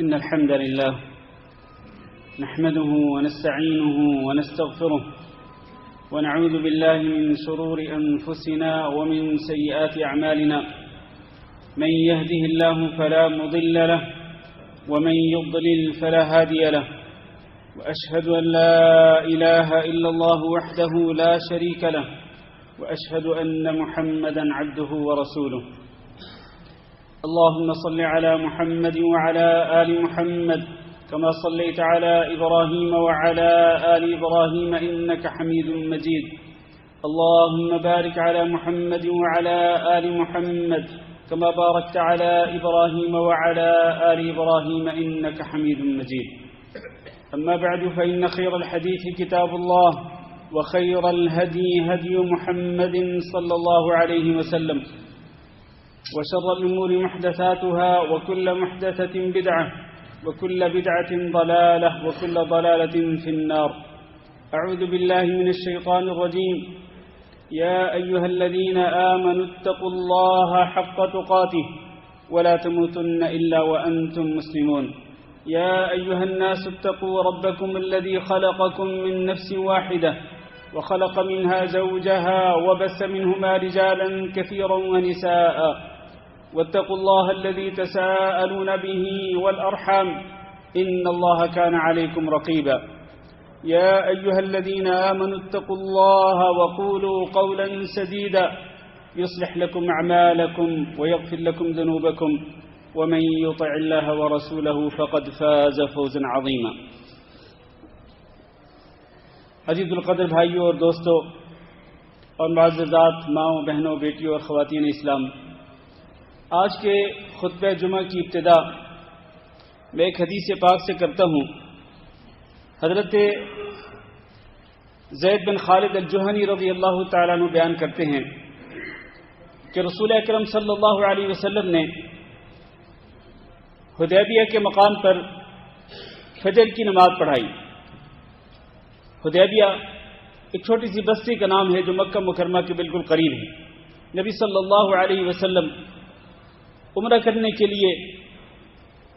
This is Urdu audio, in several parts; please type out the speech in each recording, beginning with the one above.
إن الحمد لله نحمده ونستعينه ونستغفره ونعوذ بالله من شرور أنفسنا ومن سيئات أعمالنا. من يهده الله فلا مضل له ومن يضلل فلا هادي له، وأشهد أن لا إله إلا الله وحده لا شريك له، وأشهد أن محمدا عبده ورسوله. اللهم صل على محمد وعلى آل محمد كما صليت على إبراهيم وعلى آل إبراهيم إنك حميد مجيد. اللهم بارك على محمد وعلى آل محمد كما باركت على إبراهيم وعلى آل إبراهيم إنك حميد مجيد. أما بعد، فإن خير الحديث كتاب الله، وخير الهدي هدي محمد صلى الله عليه وسلم، وشر الأمور محدثاتها، وكل محدثة بدعة، وكل بدعة ضلالة، وكل ضلالة في النار. أعوذ بالله من الشيطان الرجيم. يا أيها الذين آمنوا اتقوا الله حق تقاته ولا تموتن إلا وأنتم مسلمون. يا أيها الناس اتقوا ربكم الذي خلقكم من نفس واحدة وخلق منها زوجها وبث منهما رجالا كثيرا ونساء، واتقوا الله الذي تساءلون به والأرحام إن الله كان عليكم رقيبا. يا أيها الذين آمنوا اتقوا الله وقولوا قولا سديدا يصلح لكم أعمالكم ويغفر لكم ذنوبكم، ومن يطع الله ورسوله فقد فاز فوزا عظيما. عزیز القدر بھائیوں اور دوستوں اور معززات ماؤں، بہنوں، بیٹیوں اور خواتین اسلام، آج کے خطبہ جمعہ کی ابتدا میں ایک حدیث پاک سے کرتا ہوں. حضرت زید بن خالد الجہنی رضی اللہ تعالیٰ عنہ بیان کرتے ہیں کہ رسول اکرم صلی اللہ علیہ وسلم نے حدیبیہ کے مقام پر فجر کی نماز پڑھائی. حدیبیہ ایک چھوٹی سی بستی کا نام ہے جو مکہ مکرمہ کے بالکل قریب ہے. نبی صلی اللہ علیہ وسلم عمرہ کرنے کے لیے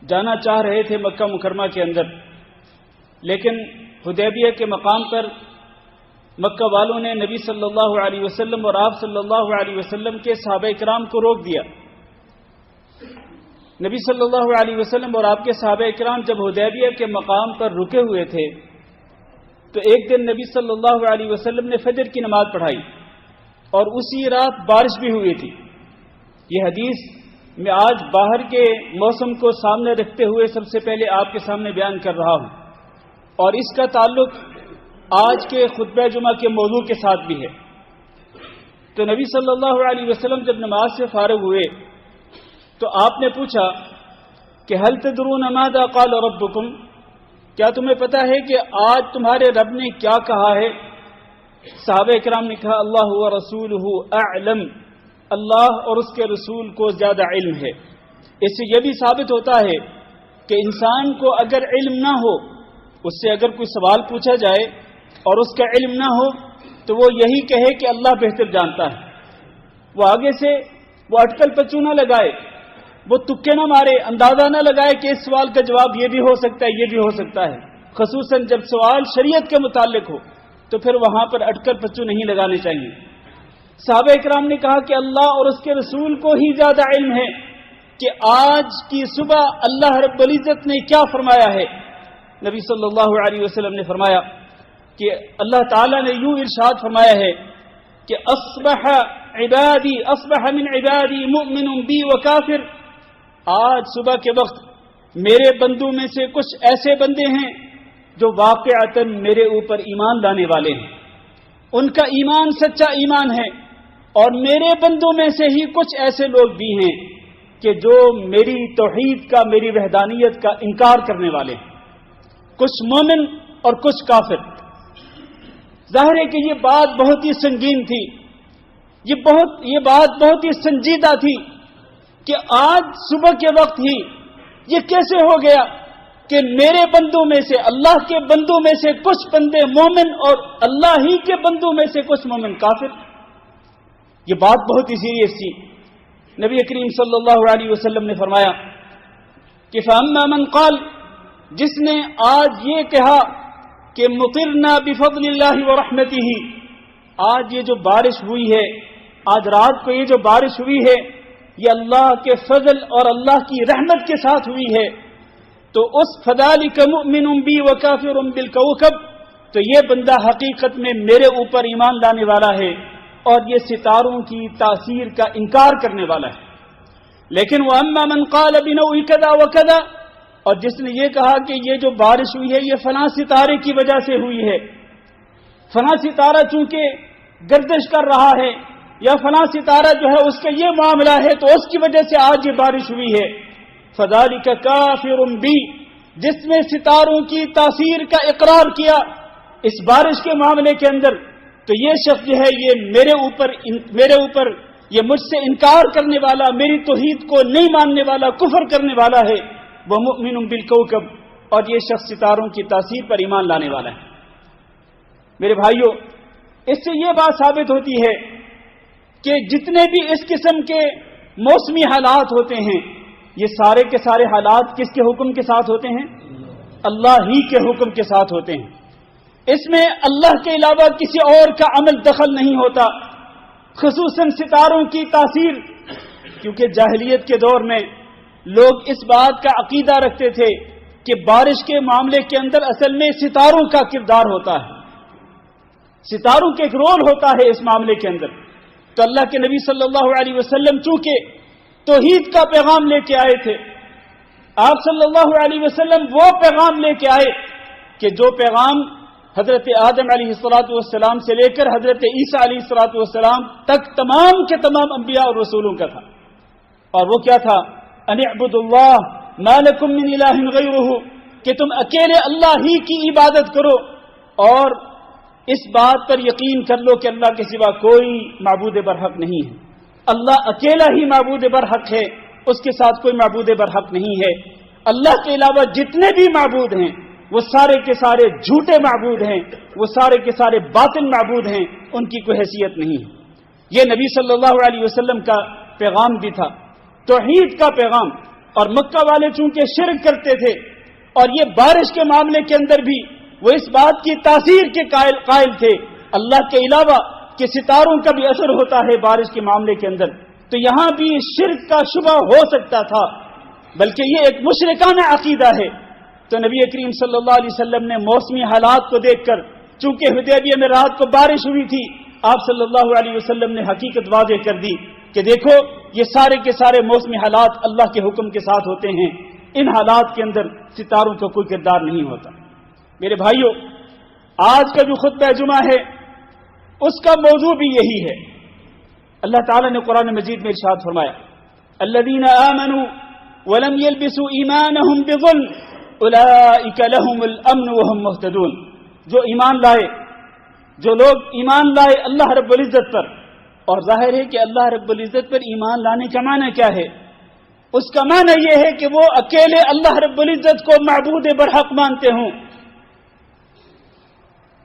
جانا چاہ رہے تھے مکہ مکرمہ کے اندر، لیکن حدیبیہ کے مقام پر مکہ والوں نے نبی صلی اللہ علیہ وسلم اور آپ صلی اللہ علیہ وسلم کے صحابہ کرام کو روک دیا. نبی صلی اللہ علیہ وسلم اور آپ کے صحابہ کرام جب حدیبیہ کے مقام پر رکے ہوئے تھے تو ایک دن نبی صلی اللہ علیہ وسلم نے فجر کی نماز پڑھائی اور اسی رات بارش بھی ہوئی تھی. یہ حدیث میں آج باہر کے موسم کو سامنے رکھتے ہوئے سب سے پہلے آپ کے سامنے بیان کر رہا ہوں، اور اس کا تعلق آج کے خطبہ جمعہ کے موضوع کے ساتھ بھی ہے. تو نبی صلی اللہ علیہ وسلم جب نماز سے فارغ ہوئے تو آپ نے پوچھا کہ هل تدرون ماذا قال ربکم، کیا تمہیں پتا ہے کہ آج تمہارے رب نے کیا کہا ہے؟ صحابہ کرام نے کہا اللہ ورسولہ اعلم، اللہ اور اس کے رسول کو زیادہ علم ہے. اس سے یہ بھی ثابت ہوتا ہے کہ انسان کو اگر علم نہ ہو، اس سے اگر کوئی سوال پوچھا جائے اور اس کا علم نہ ہو تو وہ یہی کہے کہ اللہ بہتر جانتا ہے. وہ آگے سے وہ اٹکل پچو نہ لگائے، وہ تکے نہ مارے، اندازہ نہ لگائے کہ اس سوال کا جواب یہ بھی ہو سکتا ہے، یہ بھی ہو سکتا ہے. خصوصاً جب سوال شریعت کے متعلق ہو تو پھر وہاں پر اٹکل پچو نہیں لگانے چاہیے. صحابہ اکرام نے کہا کہ اللہ اور اس کے رسول کو ہی زیادہ علم ہے کہ آج کی صبح اللہ رب العزت نے کیا فرمایا ہے. نبی صلی اللہ علیہ وسلم نے فرمایا کہ اللہ تعالیٰ نے یوں ارشاد فرمایا ہے کہ اصبح من عبادی مؤمن بی وکافر، آج صبح کے وقت میرے بندوں میں سے کچھ ایسے بندے ہیں جو واقعتاً میرے اوپر ایمان لانے والے ہیں، ان کا ایمان سچا ایمان ہے، اور میرے بندوں میں سے ہی کچھ ایسے لوگ بھی ہیں کہ جو میری توحید کا، میری وحدانیت کا انکار کرنے والے ہیں، کچھ مومن اور کچھ کافر. ظاہر ہے کہ یہ بات بہت ہی سنگین تھی، یہ بات بہت ہی سنجیدہ تھی کہ آج صبح کے وقت ہی یہ کیسے ہو گیا کہ میرے بندوں میں سے، اللہ کے بندوں میں سے کچھ بندے مومن اور اللہ ہی کے بندوں میں سے کچھ مومن کافر. یہ بات بہت ہی سیریس تھی. نبی کریم صلی اللہ علیہ وسلم نے فرمایا کہ فَأَمَّا مَنْ قَالَ، جس نے آج یہ کہا کہ مطرنا بفضل اللہ ورحمتہ، آج یہ جو بارش ہوئی ہے، آج رات کو یہ جو بارش ہوئی ہے، یہ اللہ کے فضل اور اللہ کی رحمت کے ساتھ ہوئی ہے، تو اس فَذَلِكَ مُؤْمِنٌ بِي وَكَافِرٌ بِالْكَوْكَبِ، تو یہ بندہ حقیقت میں میرے اوپر ایمان لانے والا ہے اور یہ ستاروں کی تاثیر کا انکار کرنے والا ہے۔ لیکن وَأَمَّا مَنْ قَالَ بِنَوْءِ كَذَا وَكَذَا، اور جس نے یہ کہا کہ یہ جو بارش ہوئی ہے یہ فلاں ستارے کی وجہ سے ہوئی ہے، فلاں ستارہ چونکہ گردش کر رہا ہے، یا فلاں ستارہ جو ہے اس کا یہ معاملہ ہے تو اس کی وجہ سے آج یہ بارش ہوئی ہے، فَذَلِكَ كَافِرٌ بِي، جس نے ستاروں کی تاثیر کا اقرار کیا اس بارش کے معاملے کے اندر، تو یہ شخص جو ہے یہ میرے اوپر یہ مجھ سے انکار کرنے والا، میری توحید کو نہیں ماننے والا، کفر کرنے والا ہے، وہ مؤمن بالکوكب، اور یہ شخص ستاروں کی تاثیر پر ایمان لانے والا ہے۔ میرے بھائیوں، اس سے یہ بات ثابت ہوتی ہے کہ جتنے بھی اس قسم کے موسمی حالات ہوتے ہیں، یہ سارے کے سارے حالات کس کے حکم کے ساتھ ہوتے ہیں؟ اللہ ہی کے حکم کے ساتھ ہوتے ہیں۔ اس میں اللہ کے علاوہ کسی اور کا عمل دخل نہیں ہوتا، خصوصاً ستاروں کی تاثیر، کیونکہ جاہلیت کے دور میں لوگ اس بات کا عقیدہ رکھتے تھے کہ بارش کے معاملے کے اندر اصل میں ستاروں کا کردار ہوتا ہے، ستاروں کا ایک رول ہوتا ہے اس معاملے کے اندر۔ تو اللہ کے نبی صلی اللہ علیہ وسلم چونکہ توحید کا پیغام لے کے آئے تھے، آپ صلی اللہ علیہ وسلم وہ پیغام لے کے آئے کہ جو پیغام حضرت آدم علیہ السلام سے لے کر حضرت عیسیٰ علیہ السلام تک تمام کے تمام انبیاء اور رسولوں کا تھا، اور وہ کیا تھا؟ ان اعبدوا اللہ ما لکم من الہ غیرہ، کہ تم اکیلے اللہ ہی کی عبادت کرو اور اس بات پر یقین کر لو کہ اللہ کے سوا کوئی معبود برحق نہیں ہے، اللہ اکیلا ہی معبود برحق ہے، اس کے ساتھ کوئی معبود برحق نہیں ہے، اللہ کے علاوہ جتنے بھی معبود ہیں وہ سارے کے سارے جھوٹے معبود ہیں، وہ سارے کے سارے باطل معبود ہیں، ان کی کوئی حیثیت نہیں ہے۔ یہ نبی صلی اللہ علیہ وسلم کا پیغام بھی تھا، توحید کا پیغام، اور مکہ والے چونکہ شرک کرتے تھے اور یہ بارش کے معاملے کے اندر بھی وہ اس بات کی تاثیر کے قائل تھے اللہ کے علاوہ کہ ستاروں کا بھی اثر ہوتا ہے بارش کے معاملے کے اندر، تو یہاں بھی شرک کا شبہ ہو سکتا تھا، بلکہ یہ ایک مشرکانہ عقیدہ ہے۔ تو نبی کریم صلی اللہ علیہ وسلم نے موسمی حالات کو دیکھ کر، چونکہ حدیبیہ میں رات کو بارش ہوئی تھی، آپ صلی اللہ علیہ وسلم نے حقیقت واضح کر دی کہ دیکھو یہ سارے کے سارے موسمی حالات اللہ کے حکم کے ساتھ ہوتے ہیں، ان حالات کے اندر ستاروں کا کوئی کردار نہیں ہوتا۔ میرے بھائیوں، آج کا جو خطبہ جمعہ ہے اس کا موضوع بھی یہی ہے۔ اللہ تعالیٰ نے قرآن مجید میں ارشاد فرمایا، الذین آمنوا ولم يلبسوا ایمانهم بظلم اولئک لهم الامن وهم مہتدون، جو ایمان لائے، جو لوگ ایمان لائے اللہ رب العزت پر، اور ظاہر ہے کہ اللہ رب العزت پر ایمان لانے کا معنی کیا ہے؟ اس کا معنی یہ ہے کہ وہ اکیلے اللہ رب العزت کو معبود برحق مانتے ہوں،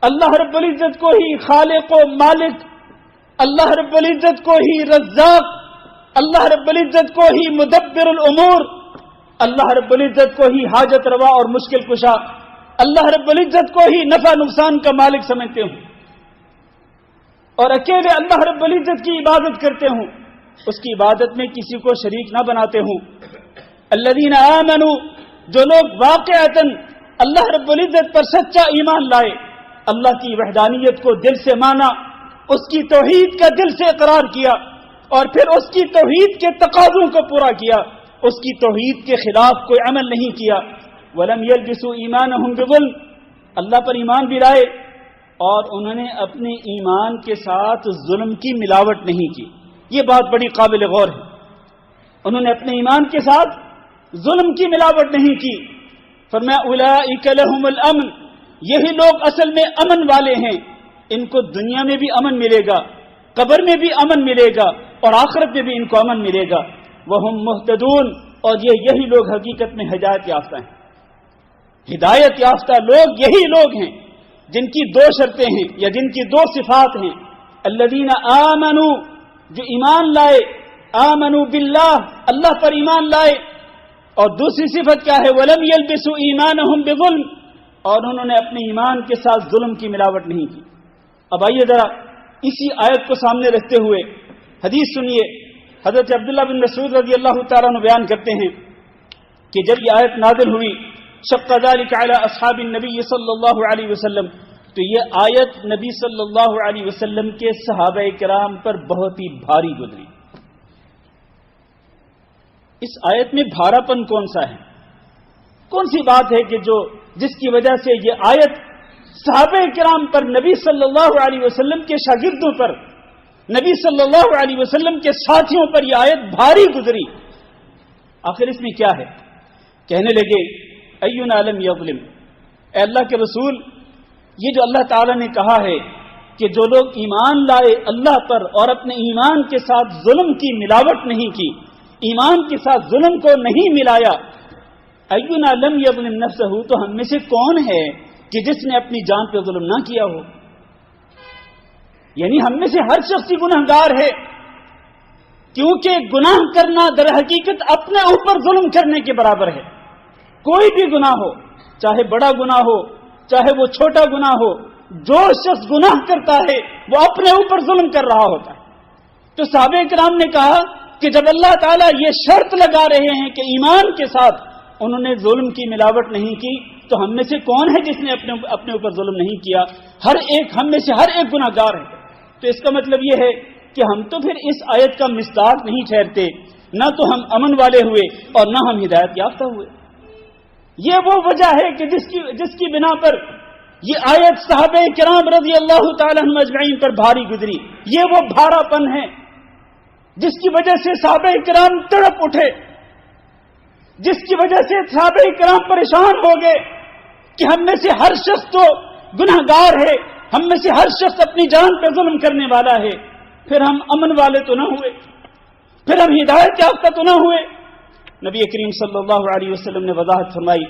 اللہ رب العزت کو ہی خالق و مالک، اللہ رب العزت کو ہی رزاق، اللہ رب العزت کو ہی مدبر الامور، اللہ رب العزت کو ہی حاجت روا اور مشکل کشا، اللہ رب العزت کو ہی نفع نقصان کا مالک سمجھتے ہوں، اور اکیلے اللہ رب العزت کی عبادت کرتے ہوں، اس کی عبادت میں کسی کو شریک نہ بناتے ہوں۔ الذین آمنوا، جو لوگ واقعتاً اللہ رب العزت پر سچا ایمان لائے، اللہ کی وحدانیت کو دل سے مانا، اس کی توحید کا دل سے اقرار کیا، اور پھر اس کی توحید کے تقاضوں کو پورا کیا، اس کی توحید کے خلاف کوئی عمل نہیں کیا۔ وَلَمْ يَلْبِسُوا إِيمَانَهُمْ بِظُلْمٍ، اللہ پر ایمان بھی لائے اور انہوں نے اپنے ایمان کے ساتھ ظلم کی ملاوٹ نہیں کی۔ یہ بات بڑی قابل غور ہے، انہوں نے اپنے ایمان کے ساتھ ظلم کی ملاوٹ نہیں کی۔ فرمایا اولئک لہم الامن، یہی لوگ اصل میں امن والے ہیں، ان کو دنیا میں بھی امن ملے گا، قبر میں بھی امن ملے گا، اور آخرت میں بھی ان کو امن ملے گا۔ وہم مہتدون، اور یہی لوگ حقیقت میں ہدایت یافتہ ہیں۔ ہدایت یافتہ لوگ یہی لوگ ہیں جن کی دو شرطیں ہیں یا جن کی دو صفات ہیں۔ الذین آمنوا، جو ایمان لائے، آمنوا باللہ، اللہ پر ایمان لائے، اور دوسری صفت کیا ہے؟ وَلَمْ يَلْبِسُوا إِيمَانَهُمْ بِظُلْمٍ، اور انہوں نے اپنے ایمان کے ساتھ ظلم کی ملاوٹ نہیں کی۔ اب آئیے ذرا اسی آیت کو سامنے رکھتے ہوئے حدیث سنیے۔ حضرت عبداللہ بن مسعود رضی اللہ تعالیٰ عنہ بیان کرتے ہیں کہ جب یہ آیت نازل ہوئی شق ذلك على اصحاب النبی صلی اللہ علیہ وسلم، تو یہ آیت نبی صلی اللہ علیہ وسلم کے صحابہ کرام پر بہت ہی بھاری گزری۔ اس آیت میں بھارا پن کون سا ہے؟ کون سی بات ہے کہ جس کی وجہ سے یہ آیت صحابہ کرام پر، نبی صلی اللہ علیہ وسلم کے شاگردوں پر، نبی صلی اللہ علیہ وسلم کے ساتھیوں پر یہ آیت بھاری گزری؟ آخر اس میں کیا ہے؟ کہنے لگے اینا لم یظلم، اے اللہ کے رسول، یہ جو اللہ تعالیٰ نے کہا ہے کہ جو لوگ ایمان لائے اللہ پر اور اپنے ایمان کے ساتھ ظلم کی ملاوٹ نہیں کی، ایمان کے ساتھ ظلم کو نہیں ملایا، اینا لم یظلم نفسہ، تو ہم میں سے کون ہے کہ جس نے اپنی جان پہ ظلم نہ کیا ہو؟ یعنی ہم میں سے ہر شخص گناہگار ہے، کیونکہ گناہ کرنا در حقیقت اپنے اوپر ظلم کرنے کے برابر ہے۔ کوئی بھی گناہ ہو، چاہے بڑا گناہ ہو چاہے وہ چھوٹا گناہ ہو، جو شخص گناہ کرتا ہے وہ اپنے اوپر ظلم کر رہا ہوتا ہے۔ تو صحابہ کرام نے کہا کہ جب اللہ تعالیٰ یہ شرط لگا رہے ہیں کہ ایمان کے ساتھ انہوں نے ظلم کی ملاوٹ نہیں کی، تو ہم میں سے کون ہے جس نے اپنے اوپر ظلم نہیں کیا؟ ہم میں سے ہر ایک گناہگار ہے۔ تو اس کا مطلب یہ ہے کہ ہم تو پھر اس آیت کا مصداق نہیں ٹھہرتے، نہ تو ہم امن والے ہوئے اور نہ ہم ہدایت یافتہ ہوئے۔ یہ وہ وجہ ہے کہ جس کی بنا پر یہ آیت صحابہ کرام رضی اللہ تعالیٰ عنہم اجمعین پر بھاری گزری۔ یہ وہ بھارا پن ہے جس کی وجہ سے صحابہ کرام تڑپ اٹھے، جس کی وجہ سے صحابہ کرام پریشان ہو گئے کہ ہم میں سے ہر شخص تو گناہگار ہے، ہم میں سے ہر شخص اپنی جان پہ ظلم کرنے والا ہے، پھر ہم امن والے تو نہ ہوئے، پھر ہم ہدایت یافتہ تو نہ ہوئے۔ نبی کریم صلی اللہ علیہ وسلم نے وضاحت فرمائی،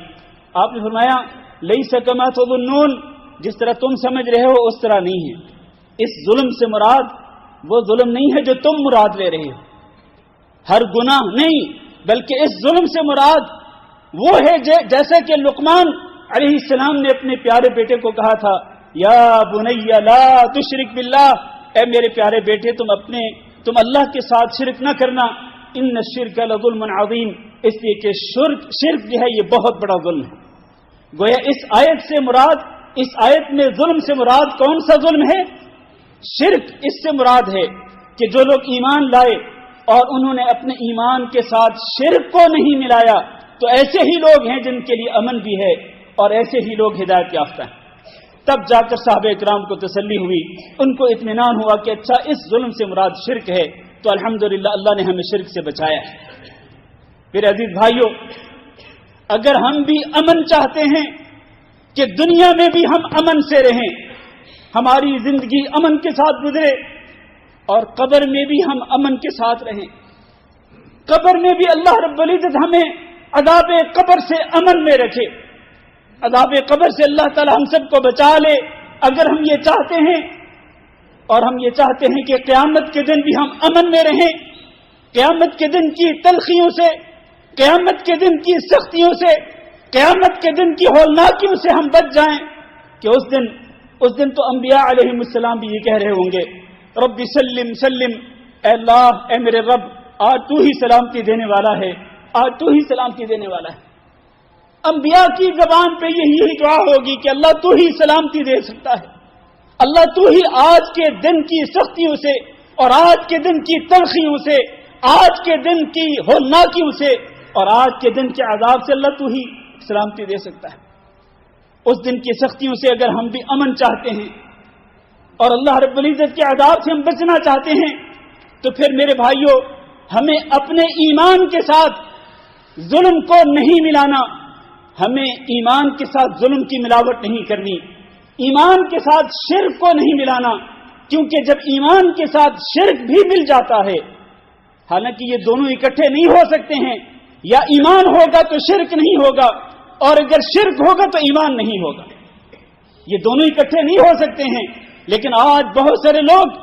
آپ نے فرمایا لیس کما تظنون، جس طرح تم سمجھ رہے ہو اس طرح نہیں ہے۔ اس ظلم سے مراد وہ ظلم نہیں ہے جو تم مراد لے رہے ہو، ہر گناہ نہیں، بلکہ اس ظلم سے مراد وہ ہے جیسا کہ لقمان علیہ السلام نے اپنے پیارے بیٹے کو کہا تھا، یا بنی لا تشرک باللہ، اے میرے پیارے بیٹے تم اللہ کے ساتھ شرک نہ کرنا، ان الشرک لظلم عظیم، اس لیے کہ شرک جو ہے یہ بہت بڑا ظلم ہے۔ گویا اس آیت میں ظلم سے مراد کون سا ظلم ہے؟ شرک اس سے مراد ہے کہ جو لوگ ایمان لائے اور انہوں نے اپنے ایمان کے ساتھ شرک کو نہیں ملایا، تو ایسے ہی لوگ ہیں جن کے لیے امن بھی ہے اور ایسے ہی لوگ ہدایت یافتہ ہیں۔ تب جا کر صحابہ کرام کو تسلی ہوئی، ان کو اطمینان ہوا کہ اچھا اس ظلم سے مراد شرک ہے، تو الحمدللہ اللہ نے ہمیں شرک سے بچایا۔ پھر عزیز بھائیوں، اگر ہم بھی امن چاہتے ہیں کہ دنیا میں بھی ہم امن سے رہیں، ہماری زندگی امن کے ساتھ گزرے اور قبر میں بھی ہم امن کے ساتھ رہیں، قبر میں بھی اللہ رب العزت ہمیں عذاب قبر سے امن میں رکھے، عذاب قبر سے اللہ تعالی ہم سب کو بچا لے، اگر ہم یہ چاہتے ہیں اور ہم یہ چاہتے ہیں کہ قیامت کے دن بھی ہم امن میں رہیں، قیامت کے دن کی تلخیوں سے، قیامت کے دن کی سختیوں سے، قیامت کے دن کی ہولناکیوں سے ہم بچ جائیں، کہ اس دن تو انبیاء علیہم السلام بھی یہ کہہ رہے ہوں گے، رب سلم سلم، اے اللہ، اے میرے رب، آج تو ہی سلامتی دینے والا ہے، آج تو ہی سلامتی دینے والا ہے۔ انبیاء کی زبان پہ یہی دعا ہوگی کہ اللہ تو ہی سلامتی دے سکتا ہے، اللہ تو ہی آج کے دن کی سختیوں سے اور آج کے دن کی تلخیوں سے، آج کے دن کی ہولناکیوں سے اور آج کے دن کے عذاب سے اللہ تو ہی سلامتی دے سکتا ہے۔ اس دن کی سختیوں سے اگر ہم بھی امن چاہتے ہیں اور اللہ رب العزت کے عذاب سے ہم بچنا چاہتے ہیں، تو پھر میرے بھائیوں ہمیں اپنے ایمان کے ساتھ ظلم کو نہیں ملانا، ہمیں ایمان کے ساتھ ظلم کی ملاوٹ نہیں کرنی، ایمان کے ساتھ شرک کو نہیں ملانا، کیونکہ جب ایمان کے ساتھ شرک بھی مل جاتا ہے، حالانکہ یہ دونوں اکٹھے نہیں ہو سکتے ہیں، یا ایمان ہوگا تو شرک نہیں ہوگا، اور اگر شرک ہوگا تو ایمان نہیں ہوگا، یہ دونوں اکٹھے نہیں ہو سکتے ہیں۔ لیکن آج بہت سارے لوگ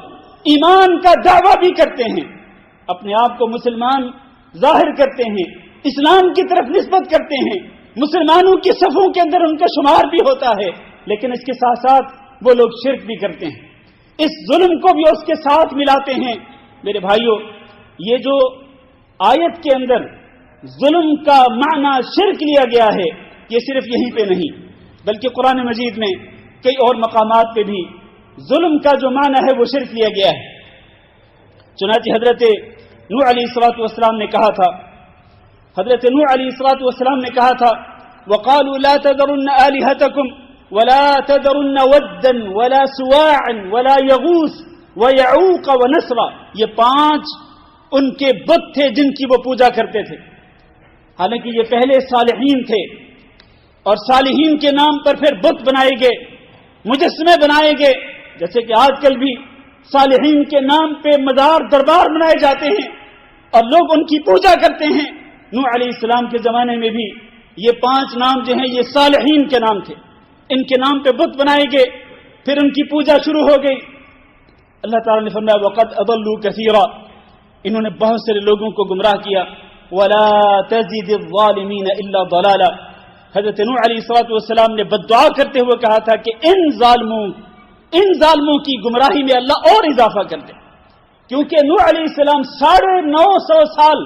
ایمان کا دعویٰ بھی کرتے ہیں، اپنے آپ کو مسلمان ظاہر کرتے ہیں، اسلام کی طرف نسبت کرتے ہیں، مسلمانوں کی صفوں کے اندر ان کا شمار بھی ہوتا ہے، لیکن اس کے ساتھ ساتھ وہ لوگ شرک بھی کرتے ہیں، اس ظلم کو بھی اس کے ساتھ ملاتے ہیں۔ میرے بھائیوں، یہ جو آیت کے اندر ظلم کا معنی شرک لیا گیا ہے، یہ صرف یہیں پہ نہیں بلکہ قرآن مجید میں کئی اور مقامات پہ بھی ظلم کا جو معنی ہے وہ شرک لیا گیا ہے۔ چنانچہ حضرت نوح علیہ الصلوۃ والسلام نے کہا تھا، حضرت نوح علیہ الصلوۃ والسلام نے کہا تھا وَقَالُوا لَا تَذَرُنَّ آلِهَتَكُمْ وَلَا تَذَرُنَّ وَدًّا وَلَا سُوَاعًا وَلَا يَغُوثَ وَيَعُوقَ وَنَسْرًا، یہ 5 ان کے بت تھے جن کی وہ پوجا کرتے تھے۔ حالانکہ یہ پہلے صالحین تھے، اور صالحین کے نام پر پھر بت بنائے گئے، مجسمے بنائے گئے، جیسے کہ آج کل بھی صالحین کے نام پہ مزار دربار بنائے جاتے ہیں اور لوگ ان کی پوجا کرتے ہیں۔ نوح علیہ السلام کے زمانے میں بھی یہ 5 نام جو ہیں یہ صالحین کے نام تھے، ان کے نام پہ بت بنائے گئے، پھر ان کی پوجا شروع ہو گئی۔ اللہ تعالیٰ نے فرمایا وَقَدْ أَضَلُّوا كَثِيرًا، انہوں نے بہت سارے لوگوں کو گمراہ کیا۔ وَلَا تَزِدِ الظَّالِمِينَ إِلَّا ضَلَالًا، حضرت نوح علیہ السلام نے بد دعا کرتے ہوئے کہا تھا کہ ان ظالموں کی گمراہی میں اللہ اور اضافہ کر دے، کیونکہ نوح علیہ السلام 950 سال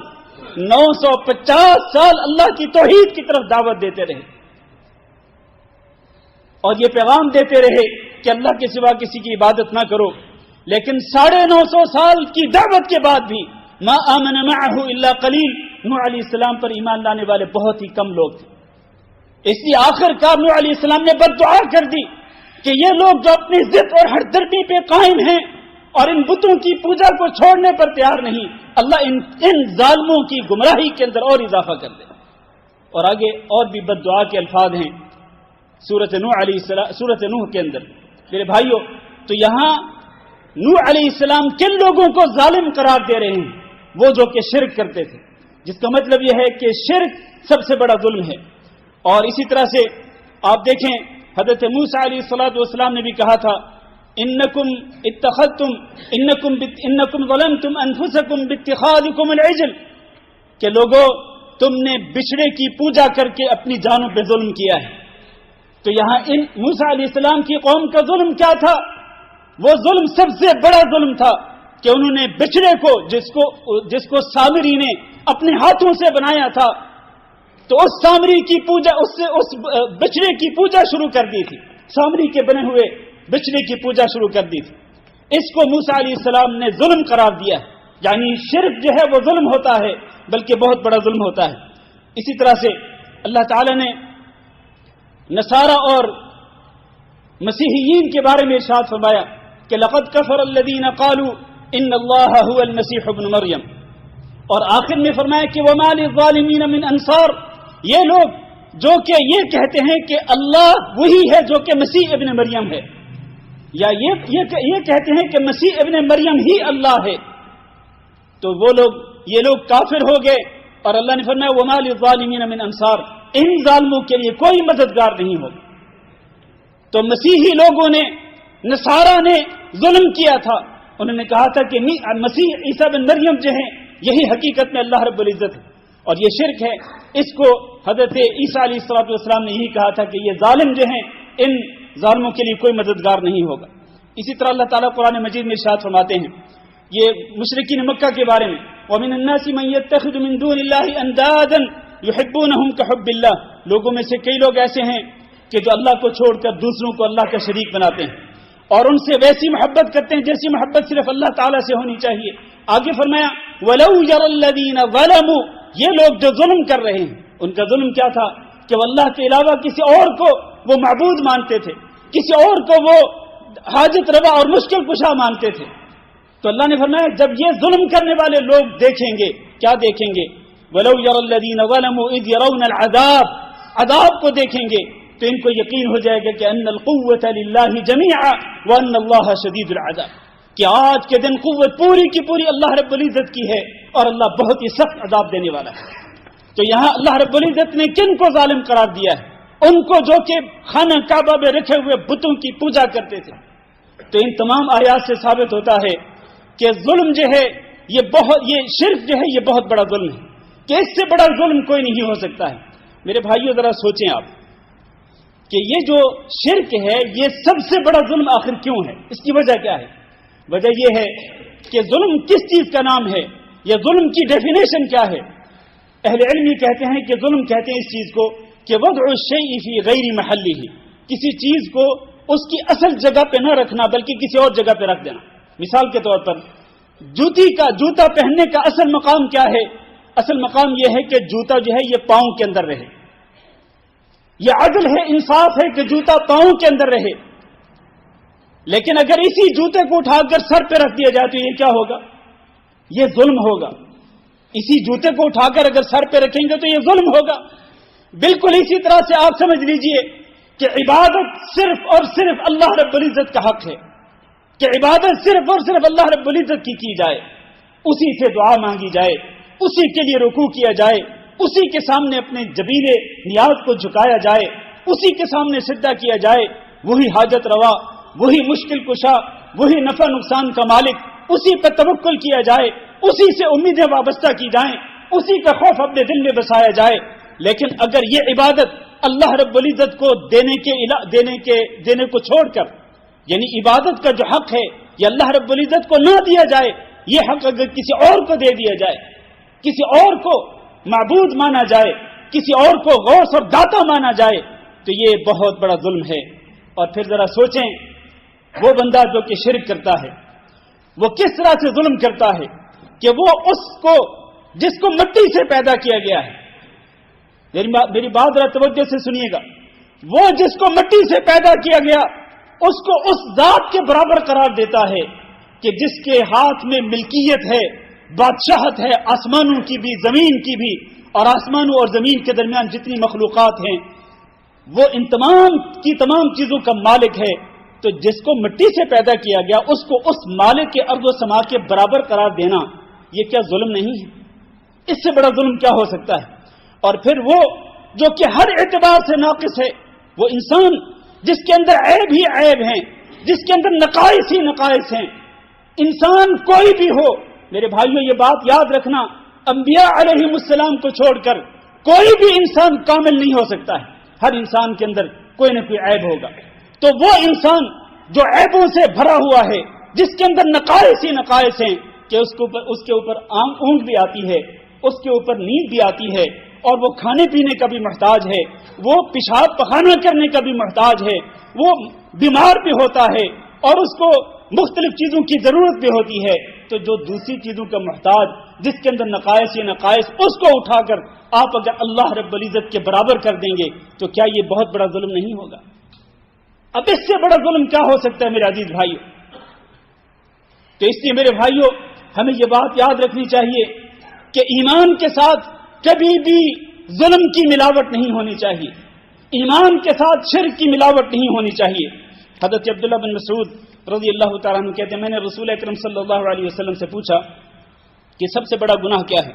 950 سال اللہ کی توحید کی طرف دعوت دیتے رہے اور یہ پیغام دیتے رہے کہ اللہ کے سوا کسی کی عبادت نہ کرو، لیکن 950 سال کی دعوت کے بعد بھی ما آمن معه الا قلیل، نوح علیہ السلام پر ایمان لانے والے بہت ہی کم لوگ تھے۔ اس لیے آخر کار نوح علیہ السلام نے بد دعا کر دی کہ یہ لوگ جو اپنی ضد اور ہردردی پہ قائم ہیں اور ان بتوں کی پوجا کو چھوڑنے پر تیار نہیں، اللہ ان ظالموں کی گمراہی کے اندر اور اضافہ کر دے۔ اور آگے اور بھی بد دعا کے الفاظ ہیں سورۃ نوح کے اندر۔ میرے بھائیوں، تو یہاں نوح علیہ السلام کن لوگوں کو ظالم قرار دے رہے ہیں؟ وہ جو کہ شرک کرتے تھے، جس کا مطلب یہ ہے کہ شرک سب سے بڑا ظلم ہے۔ اور اسی طرح سے آپ دیکھیں حضرت موسیٰ علیہ السلام نے بھی کہا تھا انکم ظلمتم انفسکم باتخاذکم العجل، کہ لوگوں تم نے بچڑے کی پوجا کر کے اپنی جانوں پہ ظلم کیا ہے۔ تو یہاں ان موسیٰ علیہ السلام کی قوم کا ظلم کیا تھا؟ وہ ظلم سب سے بڑا ظلم تھا کہ انہوں نے بچڑے کو جس کو سامری نے اپنے ہاتھوں سے بنایا تھا، تو اس سامری کی پوجا اس بچڑے کی پوجا شروع کر دی تھی، سامری کے بنے ہوئے بچڑے کی پوجا شروع کر دی تھی۔ اس کو موسیٰ علیہ السلام نے ظلم قرار دیا، یعنی شرک جو ہے وہ ظلم ہوتا ہے، بلکہ بہت بڑا ظلم ہوتا ہے۔ اسی طرح سے اللہ تعالی نے نصارہ اور مسیحیین کے بارے میں ارشاد فرمایا کہ لقد کفر الذین قالوا ان اللہ هو المسیح ابن مریم، اور آخر میں فرمایا کہ وما للظالمین من انصار، یہ لوگ جو کہ یہ کہتے ہیں کہ اللہ وہی ہے جو کہ مسیح ابن مریم ہے، یا یہ کہتے ہیں کہ مسیح ابن مریم ہی اللہ ہے، تو یہ لوگ کافر ہو گئے۔ اور اللہ نے فرمایا وما للظالمین من انصار، ان ظالموں کے لیے کوئی مددگار نہیں ہوگا۔ تو مسیحی لوگوں نے، نصارہ نے ظلم کیا تھا، انہوں نے کہا تھا کہ مسیح عیسیٰ بن مریم جو ہیں یہی حقیقت میں اللہ رب العزت ہے، اور یہ شرک ہے۔ اس کو حضرت عیسیٰ علیہ السلام نے یہی کہا تھا کہ یہ ظالم جو ہیں ان ظالموں کے لیے کوئی مددگار نہیں ہوگا۔ اسی طرح اللہ تعالیٰ قرآن مجید میں ارشاد فرماتے ہیں یہ مشرکین مکہ کے بارے میں وَمِنَ النَّاسِ مَن يَتَّخِذُ مِن دُونِ اللَّهِ أَندَادًا يُحِبُّونَهُمْ كَحُبِّ اللَّهِ، لوگوں میں سے کئی لوگ ایسے ہیں کہ جو اللہ کو چھوڑ کر دوسروں کو اللہ کا شریک بناتے ہیں اور ان سے ویسی محبت کرتے ہیں جیسی محبت صرف اللہ تعالیٰ سے ہونی چاہیے۔ آگے فرمایا وَلَوْ يَرَى الَّذِينَ ظَلَمُوا، یہ لوگ جو ظلم کر رہے ہیں ان کا ظلم کیا تھا کہ وہ اللہ کے علاوہ کسی اور کو وہ معبود مانتے تھے، کسی اور کو وہ حاجت روا اور مشکل کشا مانتے تھے۔ تو اللہ نے فرمایا جب یہ ظلم کرنے والے لوگ دیکھیں گے، کیا دیکھیں گے؟ وَلَوْ يَرَى الَّذِينَ ظَلَمُوا إِذْ يَرَوْنَ الْعَذَابَ، عذاب کو دیکھیں گے تو ان کو یقین ہو جائے گا کہ ان القوت للہ جمیعا وان اللہ شدید العذاب، کہ آج کے دن قوت پوری کی پوری اللہ رب العزت کی ہے اور اللہ بہت ہی سخت عذاب دینے والا ہے۔ تو یہاں اللہ رب العزت نے کن کو ظالم قرار دیا ہے؟ ان کو جو کہ خانہ کعبہ میں رکھے ہوئے بتوں کی پوجا کرتے تھے۔ تو ان تمام آیات سے ثابت ہوتا ہے کہ ظلم جو ہے یہ شرک جو ہے یہ بہت بڑا ظلم ہے۔ کہ اس سے بڑا ظلم کوئی نہیں ہو سکتا ہے۔ میرے بھائیو ذرا سوچیں آپ کہ یہ جو شرک ہے یہ سب سے بڑا ظلم آخر کیوں ہے؟ اس کی وجہ کیا ہے؟ وجہ یہ ہے کہ ظلم کس چیز کا نام ہے یا ظلم کی ڈیفینیشن کیا ہے؟ اہل علم یہ کہتے ہیں کہ ظلم کہتے ہیں اس چیز کو کہ وضع الشیء فی غیر محلہ، کسی چیز کو اس کی اصل جگہ پہ نہ رکھنا بلکہ کسی اور جگہ پہ رکھ دینا۔ مثال کے طور پر جوتا پہننے کا اصل مقام کیا ہے؟ اصل مقام یہ ہے کہ جوتا جو ہے یہ پاؤں کے اندر رہے، یہ عدل ہے، انصاف ہے کہ جوتا پاؤں کے اندر رہے۔ لیکن اگر اسی جوتے کو اٹھا کر سر پہ رکھ دیا جائے تو یہ کیا ہوگا؟ یہ ظلم ہوگا۔ اسی جوتے کو اٹھا کر اگر سر پہ رکھیں گے تو یہ ظلم ہوگا۔ بالکل اسی طرح سے آپ سمجھ لیجئے کہ عبادت صرف اور صرف اللہ رب العزت کا حق ہے، کہ عبادت صرف اور صرف اللہ رب العزت کی جائے، اسی سے دعا مانگی جائے، اسی کے لیے رکوع کیا جائے، اسی کے سامنے اپنے جبیل نیاز کو جھکایا جائے، اسی کے سامنے سجدہ کیا جائے۔ وہی حاجت روا، وہی مشکل کشا، وہی نفع نقصان کا مالک، اسی پر توکل کیا جائے، اسی سے امیدیں وابستہ کی جائیں، اسی کا خوف اپنے دل میں بسایا جائے۔ لیکن اگر یہ عبادت اللہ رب العزت کو دینے کو چھوڑ کر، یعنی عبادت کا جو حق ہے یہ اللہ رب العزت کو نہ دیا جائے، یہ حق اگر کسی اور کو دے دیا جائے، کسی اور کو معبود مانا جائے، کسی اور کو غوث اور داتا مانا جائے تو یہ بہت بڑا ظلم ہے۔ اور پھر ذرا سوچیں وہ بندہ جو کہ شرک کرتا ہے وہ کس طرح سے ظلم کرتا ہے کہ وہ اس کو جس کو مٹی سے پیدا کیا گیا ہے، میری بات ذرا توجہ سے سنیے گا، وہ جس کو مٹی سے پیدا کیا گیا اس کو اس ذات کے برابر قرار دیتا ہے کہ جس کے ہاتھ میں ملکیت ہے، بادشاہت ہے، آسمانوں کی بھی زمین کی بھی، اور آسمانوں اور زمین کے درمیان جتنی مخلوقات ہیں وہ ان تمام کی تمام چیزوں کا مالک ہے۔ تو جس کو مٹی سے پیدا کیا گیا اس کو اس مالک کے ارض و سما کے برابر قرار دینا یہ کیا ظلم نہیں ہے؟ اس سے بڑا ظلم کیا ہو سکتا ہے؟ اور پھر وہ جو کہ ہر اعتبار سے ناقص ہے، وہ انسان جس کے اندر عیب ہی عیب ہیں، جس کے اندر نقائص ہی نقائص ہیں، انسان کوئی بھی ہو، میرے بھائیوں یہ بات یاد رکھنا، انبیاء علیہم السلام کو چھوڑ کر کوئی بھی انسان کامل نہیں ہو سکتا ہے، ہر انسان کے اندر کوئی نہ کوئی عیب ہوگا۔ تو وہ انسان جو عیبوں سے بھرا ہوا ہے، جس کے اندر نقائص ہی نقائص ہیں کہ اس کے اوپر اونگ بھی آتی ہے، اس کے اوپر نیند بھی آتی ہے، اور وہ کھانے پینے کا بھی محتاج ہے، وہ پیشاب پخانہ کرنے کا بھی محتاج ہے، وہ بیمار بھی ہوتا ہے اور اس کو مختلف چیزوں کی ضرورت بھی ہوتی ہے، تو جو دوسری چیزوں کا محتاج جس کے اندر نقائص ہی نقائص، اس کو اٹھا کر آپ اگر اللہ رب العزت کے برابر کر دیں گے تو کیا یہ بہت بڑا ظلم نہیں ہوگا؟ اب اس سے بڑا ظلم کیا ہو سکتا ہے میرے عزیز بھائیوں؟ تو اس لیے میرے بھائیوں ہمیں یہ بات یاد رکھنی چاہیے کہ ایمان کے ساتھ کبھی بھی ظلم کی ملاوٹ نہیں ہونی چاہیے، ایمان کے ساتھ شرک کی ملاوٹ نہیں ہونی چاہیے۔ حضرت عبداللہ بن مسعود رضی اللہ تعالیٰ عنہ کہتے ہیں میں نے رسول اکرم صلی اللہ علیہ وسلم سے پوچھا کہ سب سے بڑا گناہ کیا ہے؟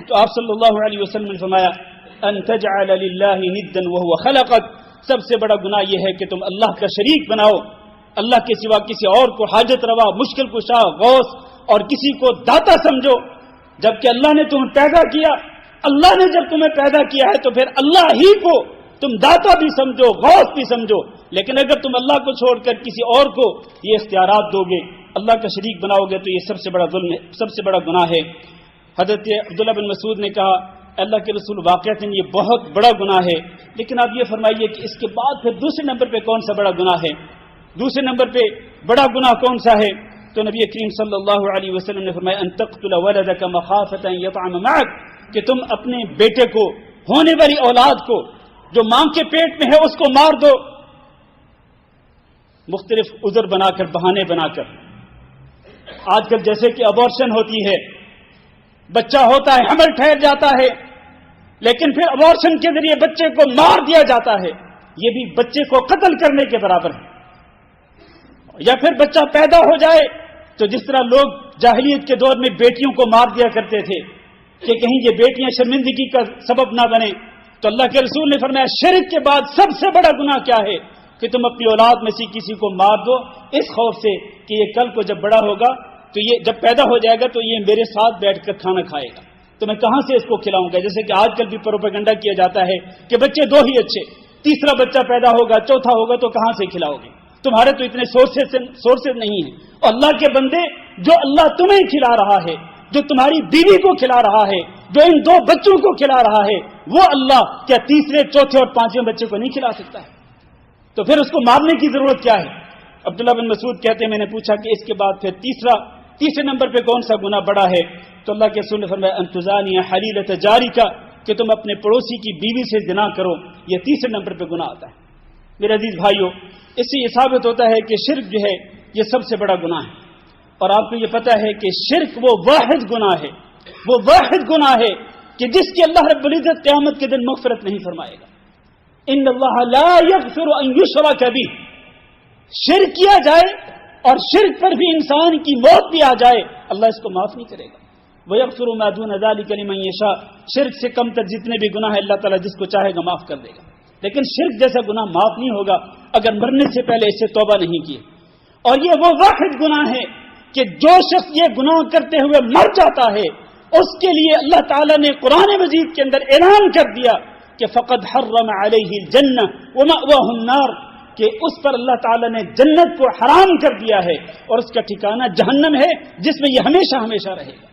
تو آپ صلی اللہ علیہ وسلم نے فرمایا ان تجعل للہ ندا وهو خلقک، سب سے بڑا گناہ یہ ہے کہ تم اللہ کا شریک بناؤ، اللہ کے سوا کسی اور کو حاجت روا، مشکل کشا، غوث اور کسی کو داتا سمجھو، جبکہ اللہ نے تمہیں پیدا کیا، اللہ نے جب تمہیں پیدا کیا ہے تو پھر اللہ ہی کو تم داتا بھی سمجھو، غوث بھی سمجھو۔ لیکن اگر تم اللہ کو چھوڑ کر کسی اور کو یہ اختیارات دو گے، اللہ کا شریک بناؤ گے، تو یہ سب سے بڑا ظلم ہے، سب سے بڑا گناہ ہے۔ حضرت عبداللہ بن مسعود نے کہا اللہ کے رسول واقعتاً یہ بہت بڑا گناہ ہے، لیکن آپ یہ فرمائیے کہ اس کے بعد پھر دوسرے نمبر پہ کون سا بڑا گناہ ہے؟ دوسرے نمبر پہ بڑا گناہ کون سا ہے؟ تو نبی کریم صلی اللہ علیہ وسلم نے فرمایا ان تقتل ولدک مخافۃ ان یطعم معک، کہ تم اپنے بیٹے کو، ہونے والی اولاد کو جو ماں کے پیٹ میں ہے اس کو مار دو، مختلف عذر بنا کر، بہانے بنا کر۔ آج کل جیسے کہ ابورشن ہوتی ہے، بچہ ہوتا ہے، حمل ٹھہر جاتا ہے، لیکن پھر ابورشن کے ذریعے بچے کو مار دیا جاتا ہے، یہ بھی بچے کو قتل کرنے کے برابر ہے۔ یا پھر بچہ پیدا ہو جائے تو جس طرح لوگ جاہلیت کے دور میں بیٹیوں کو مار دیا کرتے تھے کہ کہیں یہ بیٹیاں شرمندگی کا سبب نہ بنے، تو اللہ کے رسول نے فرمایا شرک کے بعد سب سے بڑا گناہ کیا ہے کہ تم اپنی اولاد میں سے کسی کو مار دو اس خوف سے کہ یہ کل کو جب بڑا ہوگا تو یہ جب پیدا ہو جائے گا تو یہ میرے ساتھ بیٹھ کر کھانا کھائے گا، تو میں کہاں سے اس کو کھلاؤں گا؟ جیسے کہ آج کل بھی پروپیگنڈا کیا جاتا ہے کہ بچے دو ہی اچھے، تیسرا بچہ پیدا ہوگا، چوتھا ہوگا تو کہاں سے کھلاؤ گے؟ تمہارے تو اتنے سورسز نہیں ہیں۔ اور اللہ کے بندے، جو اللہ تمہیں کھلا رہا ہے، جو تمہاری بیوی کو کھلا رہا ہے، جو ان دو بچوں کو کھلا رہا ہے، وہ اللہ کیا تیسرے، چوتھے اور پانچویں بچے کو نہیں کھلا سکتا ہے؟ تو پھر اس کو مارنے کی ضرورت کیا ہے؟ عبداللہ بن مسعود کہتے ہیں میں نے پوچھا کہ اس کے بعد پھر تیسرے نمبر پہ کون سا گناہ بڑا ہے؟ تو اللہ کے رسول نے فرمایا انتزانی حلیلۃ جارکا، کہ تم اپنے پڑوسی کی بیوی سے زنا کرو، یہ تیسرے نمبر پہ گناہ آتا ہے۔ میرے عزیز بھائیوں، اس سے یہ ثابت ہوتا ہے کہ شرک جو ہے یہ سب سے بڑا گناہ ہے۔ اور آپ کو یہ پتہ ہے کہ شرک وہ واحد گناہ ہے، وہ واحد گناہ ہے کہ جس کی اللہ رب العزت قیامت کے دن مغفرت نہیں فرمائے گا۔ ان اللہ لا یغفر ان یشرک بہ، شرک کیا جائے اور شرک پر بھی انسان کی موت بھی آ جائے، اللہ اس کو معاف نہیں کرے گا۔ وَيَغْفِرُ مَا دُونَ ذَلِكَ لِمَن يَشَاءُ، شرک سے کم تر جتنے بھی گناہ ہے اللہ تعالیٰ جس کو چاہے گا معاف کر دے گا، لیکن شرک جیسا گناہ معاف نہیں ہوگا اگر مرنے سے پہلے اس سے توبہ نہیں کی۔ اور یہ وہ واحد گناہ ہے کہ جو شخص یہ گناہ کرتے ہوئے مر جاتا ہے اس کے لیے اللہ تعالیٰ نے قرآن مجید کے اندر اعلان کر دیا کہ فقد حرم علیہ الجنہ ومأواہ النار، کہ اس پر اللہ تعالیٰ نے جنت کو حرام کر دیا ہے اور اس کا ٹھکانہ جہنم ہے جس میں یہ ہمیشہ ہمیشہ رہے گا۔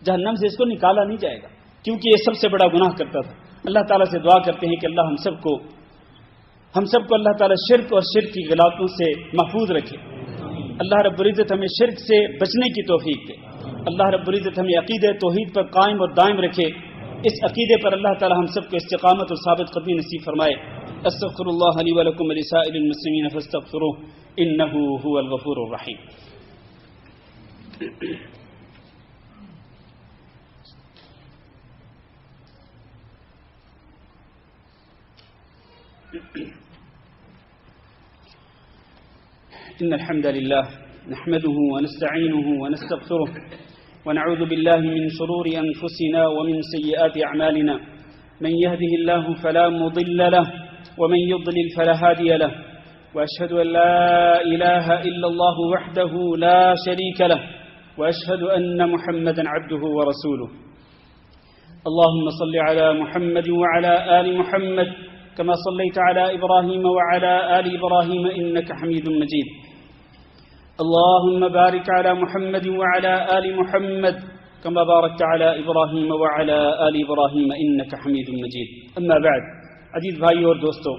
جہنم سے اس کو نکالا نہیں جائے گا کیونکہ یہ سب سے بڑا گناہ کرتا تھا۔ اللہ تعالیٰ سے دعا کرتے ہیں کہ اللہ ہم سب کو اللہ تعالیٰ شرک اور شرک کی غلطوں سے محفوظ رکھے۔ اللہ رب العزت ہمیں شرک سے بچنے کی توفیق دے۔ اللہ رب العزت ہمیں عقیدہ توحید پر قائم اور دائم رکھے۔ اس عقیدے پر اللہ تعالیٰ ہم سب کو استقامت اور ثابت قدمی نصیب فرمائے۔ استغفر اللہ لی ولکم ولسائر المسلمین فاستغفروہ انہ هو الغفور الرحیم۔ إن الحمد لله نحمده ونستعينه ونستغفره ونعوذ بالله من شرور أنفسنا ومن سيئات أعمالنا، من يهده الله فلا مضل له ومن يضلل فلا هادي له، وأشهد أن لا إله إلا الله وحده لا شريك له، وأشهد أن محمدا عبده ورسوله۔ اللهم صل على محمد وعلى آل محمد كما صليت على إبراهيم وعلى آل إبراهيم إنك حميد مجيد۔ اللهم بارك على محمد وعلى آل محمد كما باركت على إبراهيم وعلى آل إبراهيم إنك حميد مجيد۔ أما بعد، عزیز بھائیو اور دوستو،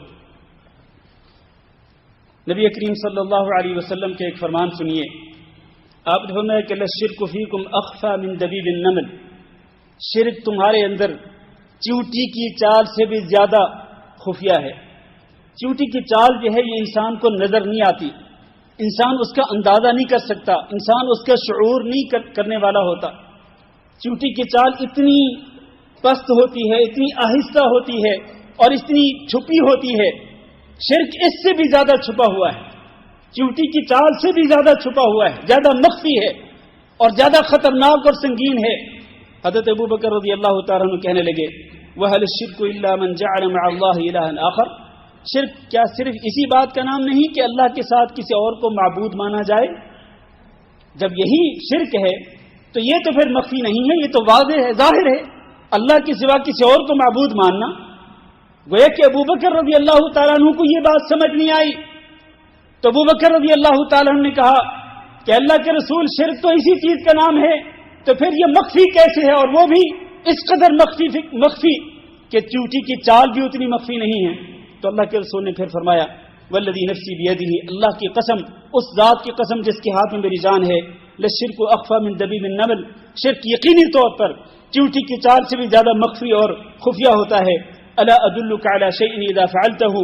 نبی کریم صلی اللہ علیہ وسلم کے ایک فرمان سنیے۔ آپ نے فرمایا کہ الشرک فیکم اخفی من دبیب النمل، شرک تمہارے اندر چیونٹی کی چال سے بھی زیادہ خفیہ ہے۔ چیونٹی کی چال جو ہے یہ انسان کو نظر نہیں آتی، انسان اس کا اندازہ نہیں کر سکتا، انسان اس کا شعور نہیں کرنے والا ہوتا۔ چیونٹی کی چال اتنی پست ہوتی ہے، اتنی آہستہ ہوتی ہے اور اتنی چھپی ہوتی ہے۔ شرک اس سے بھی زیادہ چھپا ہوا ہے، چیونٹی کی چال سے بھی زیادہ چھپا ہوا ہے، زیادہ مخفی ہے اور زیادہ خطرناک اور سنگین ہے۔ حضرت ابوبکر رضی اللہ تعالیٰ عنہ کہنے لگے وَهَلِ الشِّرْكُ إِلَّا مَنْ جَعَلَ مَعَ اللَّهِ إِلَٰهًا آخَرَ، شرک کیا صرف اسی بات کا نام نہیں کہ اللہ کے ساتھ کسی اور کو معبود مانا جائے؟ جب یہی شرک ہے تو یہ تو پھر مخفی نہیں ہے، یہ تو واضح ہے، ظاہر ہے۔ اللہ کے سوا کسی اور کو معبود ماننا، گویا کہ ابوبکر رضی اللہ تعالیٰ عنہ کو یہ بات سمجھ نہیں آئی تو ابوبکر رضی اللہ تعالیٰ عنہ نے کہا کہ اللہ کے رسول، شرک تو اسی چیز کا نام ہے، تو پھر یہ مخفی کیسے ہے؟ اور وہ بھی اس قدر مخفی کہ چیونٹی کی چال بھی اتنی مخفی نہیں ہے۔ تو اللہ کے رسول نے پھر فرمایا والذی نفسی بیدہ، اللہ کی قسم، اس ذات کی قسم جس کے ہاتھ میں میری جان ہے، للشرک اخفی من دبیب النمل، شرک یقینی طور پر چیونٹی کی چال سے بھی زیادہ مخفی اور خفیہ ہوتا ہے۔ الا ادلک علی شیء اذا فعلته،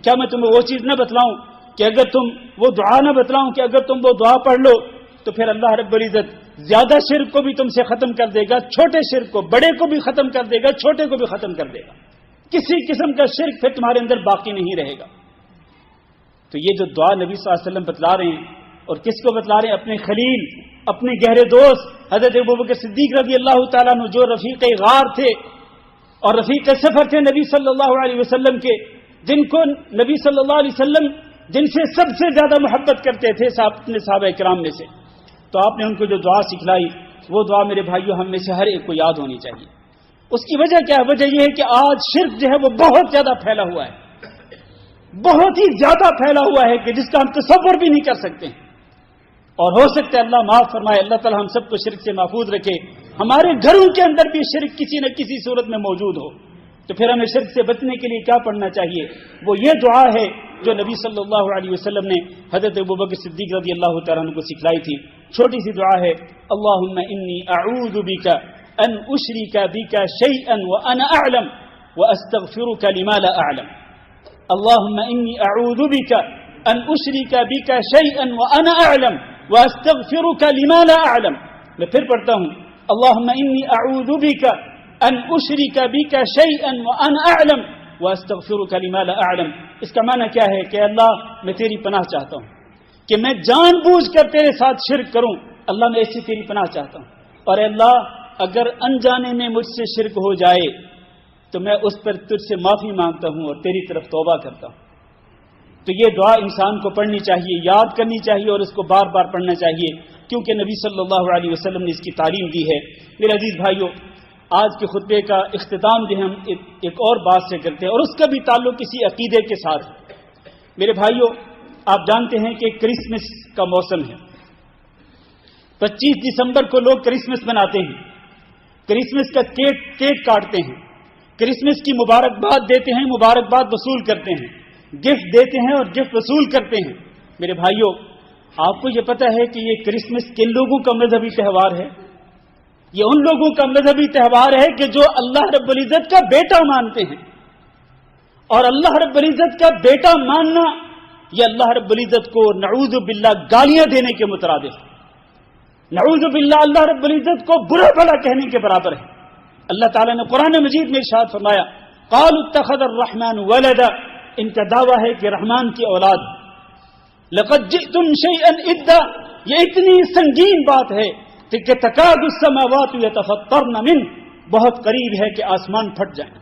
کیا میں تمہیں وہ چیز نہ بتلاؤں کہ اگر تم وہ دعا نہ بتلاؤں کہ اگر تم وہ دعا پڑھ لو تو پھر اللہ رب العزت زیادہ شرک کو بھی تم سے ختم کر دے گا، چھوٹے شرک کو، بڑے کو بھی ختم کر دے گا، چھوٹے کو بھی ختم کر دے گا، کسی قسم کا شرک پھر تمہارے اندر باقی نہیں رہے گا۔ تو یہ جو دعا نبی صلی اللہ علیہ وسلم بتلا رہے ہیں، اور کس کو بتلا رہے ہیں؟ اپنے خلیل، اپنے گہرے دوست حضرت ابوبکر صدیق رضی اللہ تعالیٰ عنہ، جو رفیق غار تھے اور رفیق سفر تھے نبی صلی اللہ علیہ وسلم کے، جن کو نبی صلی اللہ علیہ وسلم جن سے سب سے زیادہ محبت کرتے تھے اپنے صحابہ کرام میں سے۔ تو آپ نے ان کو جو دعا سکھلائی وہ دعا میرے بھائیوں ہم میں سے ہر ایک کو یاد ہونی چاہیے. اس کی وجہ کیا ہے؟ وجہ یہ ہے کہ آج شرک جو ہے وہ بہت زیادہ پھیلا ہوا ہے، بہت ہی زیادہ پھیلا ہوا ہے کہ جس کا ہم تصور بھی نہیں کر سکتے. اور ہو سکتا ہے اللہ معاف فرمائے، اللہ تعالی ہم سب کو شرک سے محفوظ رکھے. ہمارے گھروں کے اندر بھی شرک کسی نہ کسی صورت میں موجود ہو، تو پھر ہمیں شرک سے بچنے کے لیے کیا پڑھنا چاہیے؟ وہ یہ دعا ہے جو نبی صلی اللہ علیہ وسلم نے حضرت ابوبکر صدیق رضی اللہ تعالیٰ عنہ کو سکھلائی تھی. چھوٹی سی دعا ہے، اللہم انی اعوذ بک ان اشرک بک شیئا وانا اعلم واستغفرک لما لا اعلم. اللہم انی اعوذ بک ان اشرک بک شیئا وانا اعلم واستغفرک لما لا اعلم. میں پھر پڑھتا ہوں، اللہم انی اعوذ بک ان اشرک بک شیئا وانا اعلم واستغفرک لما لا اعلم. اس کا معنی کیا ہے کہ اللہ میں تیری پناہ چاہتا ہوں کہ میں جان بوجھ کر تیرے ساتھ شرک کروں. اللہ میں ایسی تیری پناہ چاہتا ہوں، اور اللہ اگر انجانے میں مجھ سے شرک ہو جائے تو میں اس پر تجھ سے معافی مانگتا ہوں اور تیری طرف توبہ کرتا ہوں. تو یہ دعا انسان کو پڑھنی چاہیے، یاد کرنی چاہیے اور اس کو بار بار پڑھنا چاہیے، کیونکہ نبی صلی اللہ علیہ وسلم نے اس کی تعلیم دی ہے. میرے عزیز بھائیوں، آج کے خطبے کا اختتام جو ہم ایک اور بات سے کرتے ہیں، اور اس کا بھی تعلق کسی عقیدے کے ساتھ. میرے بھائیوں، آپ جانتے ہیں کہ کرسمس کا موسم ہے. 25 دسمبر کو لوگ کرسمس مناتے ہیں، کرسمس کا کیک کاٹتے ہیں، کرسمس کی مبارکباد دیتے ہیں، مبارکباد وصول کرتے ہیں، گفٹ دیتے ہیں اور گفٹ وصول کرتے ہیں. میرے بھائیوں، آپ کو یہ پتہ ہے کہ یہ کرسمس کن لوگوں کا مذہبی تہوار ہے؟ یہ ان لوگوں کا مذہبی تہوار ہے کہ جو اللہ رب العزت کا بیٹا مانتے ہیں. اور اللہ رب العزت کا بیٹا ماننا یہ اللہ رب العزت کو نعوذ باللہ گالیاں دینے کے مترادف ہے. نعوذ باللہ اللہ رب العزت کو برا بھلا کہنے کے برابر ہے. اللہ تعالیٰ نے قرآن مجید میں ارشاد فرمایا، قالوا اتخذ الرحمن ولدا، ان کا دعویٰ ہے کہ رحمان کی اولاد. لقد جئتم شیئا ادا، یہ اتنی سنگین بات ہے کہ تکاد السماوات یتفطرن منہ، بہت قریب ہے کہ آسمان پھٹ جائیں.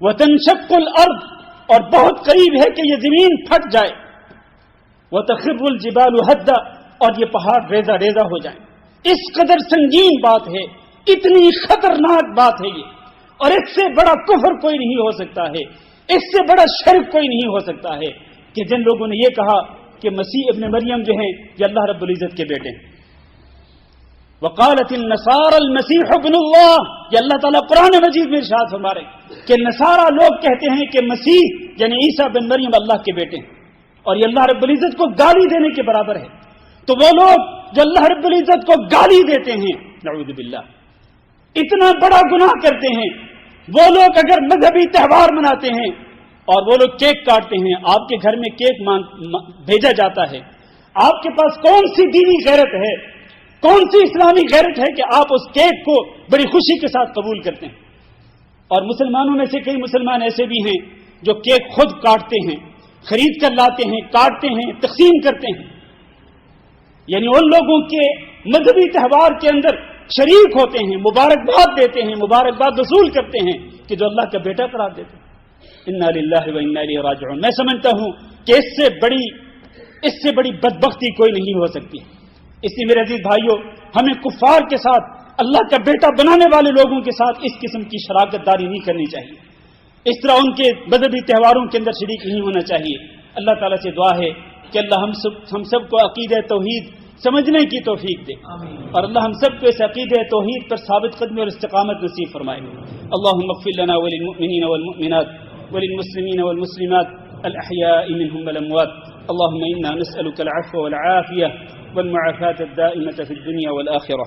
وتنشق الارض، اور بہت قریب ہے کہ یہ زمین پھٹ جائے. وتخر الجبال ہدا، اور یہ پہاڑ ریزہ ریزہ ہو جائیں. اس قدر سنگین بات ہے، اتنی خطرناک بات ہے یہ، اور اس سے بڑا کفر کوئی نہیں ہو سکتا ہے، اس سے بڑا شرک کوئی نہیں ہو سکتا ہے کہ جن لوگوں نے یہ کہا کہ مسیح ابن مریم جو ہیں یہ اللہ رب العزت کے بیٹے ہیں. وقالت النصارى المسيح ابن اللہ، یہ اللہ تعالیٰ قرآن مجید میں ارشاد فرما رہے ہیں کہ نصارہ لوگ کہتے ہیں کہ مسیح یعنی عیسیٰ بن مریم اللہ کے بیٹے ہیں، اور یہ اللہ رب العزت کو گالی دینے کے برابر ہے. تو وہ لوگ جو اللہ رب العزت کو گالی دیتے ہیں، نعوذ باللہ، اتنا بڑا گناہ کرتے ہیں. وہ لوگ اگر مذہبی تہوار مناتے ہیں اور وہ لوگ کیک کاٹتے ہیں، آپ کے گھر میں کیک بھیجا جاتا ہے، آپ کے پاس کون سی دینی غیرت ہے، کون سی اسلامی غیرت ہے کہ آپ اس کیک کو بڑی خوشی کے ساتھ قبول کرتے ہیں؟ اور مسلمانوں میں سے کئی مسلمان ایسے بھی ہیں جو کیک خود کاٹتے ہیں، خرید کر لاتے ہیں، کاٹتے ہیں، تقسیم کرتے ہیں. یعنی ان لوگوں کے مذہبی تہوار کے اندر شریک ہوتے ہیں، مبارکباد دیتے ہیں، مبارکباد وصول کرتے ہیں کہ جو اللہ کا بیٹا قرار دیتے ہیں. انا للہ و انا الیہ راجعون. میں سمجھتا ہوں کہ اس سے بڑی بدبختی کوئی نہیں ہو سکتی. اس لیے میرے عزیز بھائیوں، ہمیں کفار کے ساتھ، اللہ کا بیٹا بنانے والے لوگوں کے ساتھ اس قسم کی شراکت داری نہیں کرنی چاہیے. اس طرح ان کے مذہبی تہواروں کے اندر شریک نہیں ہونا چاہیے. اللہ تعالیٰ سے دعا ہے کہ اللہ ہم سب کو عقیدہ توحید سمجھنے کی توفیق دے، اور اللہ ہم سب کو اس عقیدہ توحید پر ثابت قدمی اور استقامت نصیب فرمائے. اللهم اغفر لنا وللمؤمنين والمؤمنات وللمسلمين والمسلمات الأحياء منهم والأموات. اللهم إنا نسألك العفو والعافية والمعافاة الدائمة في الدنيا والآخرة.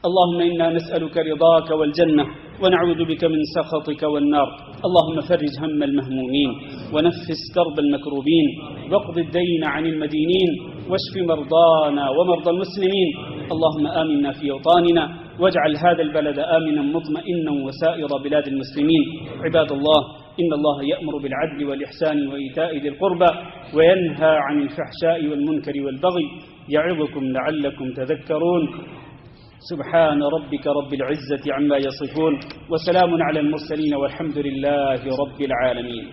اللهم إنا نسألك رضاك والجنة ونعوذ بك من سخطك والنار. اللهم فرج هم المهمومين ونفس كرب المكروبين واقض الدين عن المدينين واشف مرضانا ومرضى المسلمين. اللهم آمنا في أوطاننا واجعل هذا البلد آمنا مطمئنا وسائر بلاد المسلمين. عباد الله، إن الله يأمر بالعدل والإحسان وإيتاء ذي القربى وينهى عن الفحشاء والمنكر والبغي يعظكم لعلكم تذكرون. سبحان ربك رب العزة عما يصفون وسلام على المرسلين والحمد لله رب العالمين.